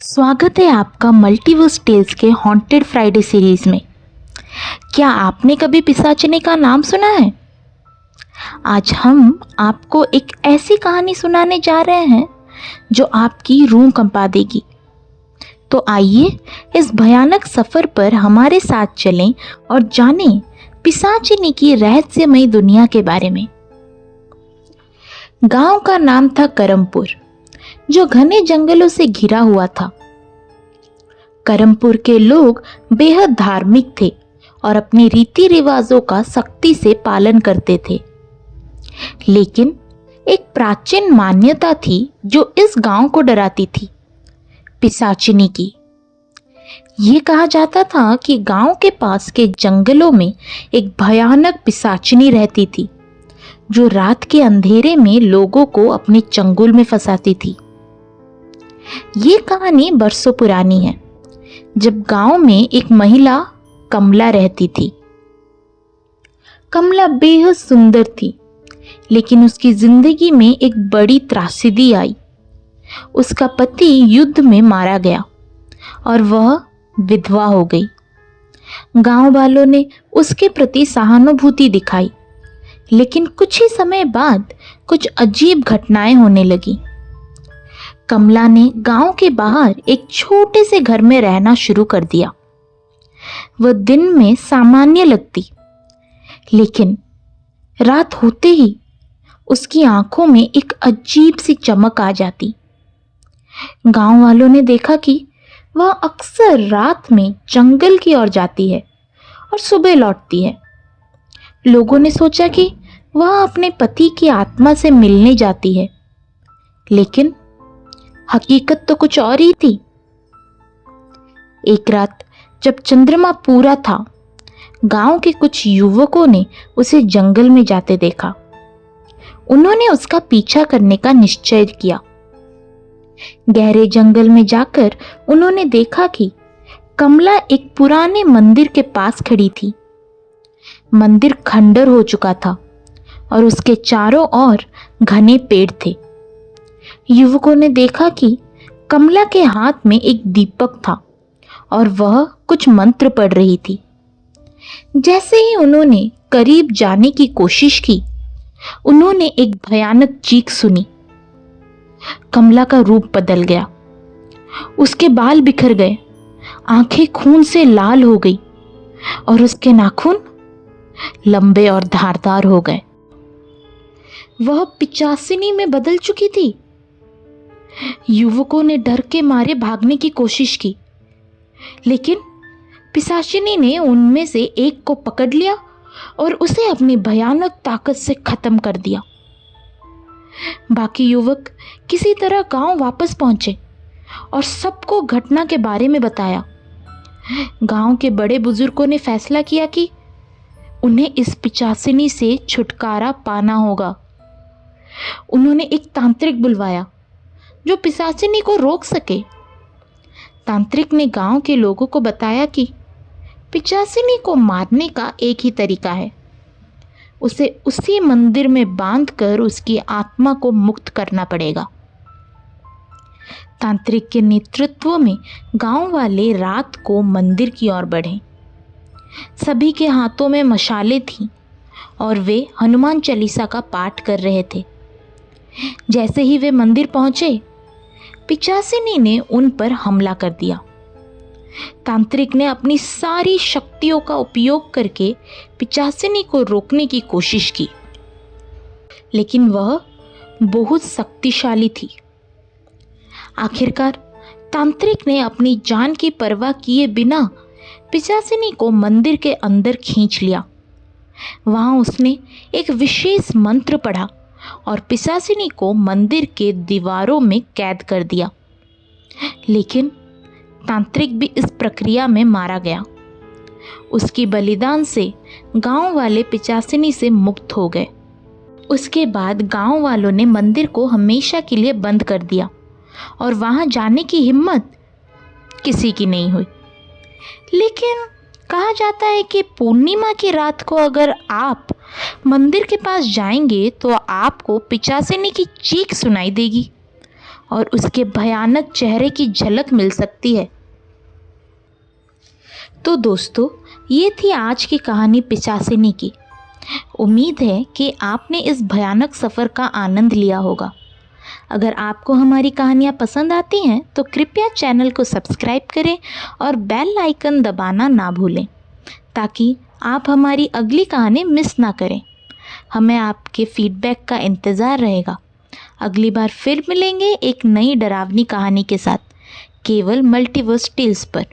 स्वागत है आपका मल्टीवर्स टेल्स के हॉन्टेड फ्राइडे सीरीज में। क्या आपने कभी पिशाचिनी का नाम सुना है? आज हम आपको एक ऐसी कहानी सुनाने जा रहे हैं जो आपकी रूह कंपा देगी। तो आइए इस भयानक सफ़र पर हमारे साथ चलें और जानें पिशाचिनी की रहस्यमयी दुनिया के बारे में। गांव का नाम था करमपुर, जो घने जंगलों से घिरा हुआ था। करमपुर के लोग बेहद धार्मिक थे और अपने रीति रिवाजों का सख्ती से पालन करते थे। लेकिन एक प्राचीन मान्यता थी जो इस गांव को डराती थी, पिशाचिनी की। ये कहा जाता था कि गांव के पास के जंगलों में एक भयानक पिशाचिनी रहती थी, जो रात के अंधेरे में लोगों को अपने चंगुल में फंसाती थी। ये कहानी बरसों पुरानी है, जब गांव में एक महिला कमला रहती थी। कमला बेहद सुंदर थी, लेकिन उसकी जिंदगी में एक बड़ी त्रासदी आई। उसका पति युद्ध में मारा गया और वह विधवा हो गई। गांव वालों ने उसके प्रति सहानुभूति दिखाई, लेकिन कुछ ही समय बाद कुछ अजीब घटनाएं होने लगी। कमला ने गांव के बाहर एक छोटे से घर में रहना शुरू कर दिया। वह दिन में सामान्य लगती, लेकिन रात होते ही उसकी आंखों में एक अजीब सी चमक आ जाती। गांव वालों ने देखा कि वह अक्सर रात में जंगल की ओर जाती है और सुबह लौटती है। लोगों ने सोचा कि वह अपने पति की आत्मा से मिलने जाती है, लेकिन हकीकत तो कुछ और ही थी। एक रात जब चंद्रमा पूरा था, गांव के कुछ युवकों ने उसे जंगल में जाते देखा। उन्होंने उसका पीछा करने का निश्चय किया। गहरे जंगल में जाकर उन्होंने देखा कि कमला एक पुराने मंदिर के पास खड़ी थी। मंदिर खंडर हो चुका था और उसके चारों ओर घने पेड़ थे। युवकों ने देखा कि कमला के हाथ में एक दीपक था और वह कुछ मंत्र पढ़ रही थी। जैसे ही उन्होंने करीब जाने की कोशिश की, उन्होंने एक भयानक चीख सुनी। कमला का रूप बदल गया, उसके बाल बिखर गए, आंखें खून से लाल हो गई और उसके नाखून लंबे और धारदार हो गए। वह पिशाचिनी में बदल चुकी थी। युवकों ने डर के मारे भागने की कोशिश की, लेकिन पिशाचिनी ने उनमें से एक को पकड़ लिया और उसे अपनी भयानक ताकत से खत्म कर दिया। बाकी युवक किसी तरह गांव वापस पहुंचे और सबको घटना के बारे में बताया। गांव के बड़े बुजुर्गों ने फैसला किया कि उन्हें इस पिशाचिनी से छुटकारा पाना होगा। उन्होंने एक तांत्रिक बुलवाया जो पिशाचिनी को रोक सके। तांत्रिक ने गांव के लोगों को बताया कि पिशाचिनी को मारने का एक ही तरीका है, उसे उसी मंदिर में बांधकर उसकी आत्मा को मुक्त करना पड़ेगा। तांत्रिक के नेतृत्व में गांव वाले रात को मंदिर की ओर बढ़े। सभी के हाथों में मशालें थीं और वे हनुमान चालीसा का पाठ कर रहे थे। जैसे ही वे मंदिर पहुंचे, पिशाचिनी ने उन पर हमला कर दिया। तांत्रिक ने अपनी सारी शक्तियों का उपयोग करके पिशाचिनी को रोकने की कोशिश की, लेकिन वह बहुत शक्तिशाली थी। आखिरकार तांत्रिक ने अपनी जान की परवाह किए बिना पिशाचिनी को मंदिर के अंदर खींच लिया। वहां उसने एक विशेष मंत्र पढ़ा और पिशाचिनी को मंदिर के दीवारों में कैद कर दिया। लेकिन तांत्रिक भी इस प्रक्रिया में मारा गया। उसकी बलिदान से गांव वाले पिशाचिनी से मुक्त हो गए। उसके बाद गांव वालों ने मंदिर को हमेशा के लिए बंद कर दिया और वहां जाने की हिम्मत किसी की नहीं हुई। लेकिन कहा जाता है कि पूर्णिमा की रात को अगर आप मंदिर के पास जाएंगे तो आपको पिशाचिनी की चीख सुनाई देगी और उसके भयानक चेहरे की झलक मिल सकती है। तो दोस्तों, ये थी आज की कहानी पिशाचिनी की। उम्मीद है कि आपने इस भयानक सफ़र का आनंद लिया होगा। अगर आपको हमारी कहानियाँ पसंद आती हैं तो कृपया चैनल को सब्सक्राइब करें और बेल आइकन दबाना ना भूलें, ताकि आप हमारी अगली कहानी मिस ना करें। हमें आपके फीडबैक का इंतज़ार रहेगा। अगली बार फिर मिलेंगे एक नई डरावनी कहानी के साथ, केवल मल्टीवर्स टेल्स पर।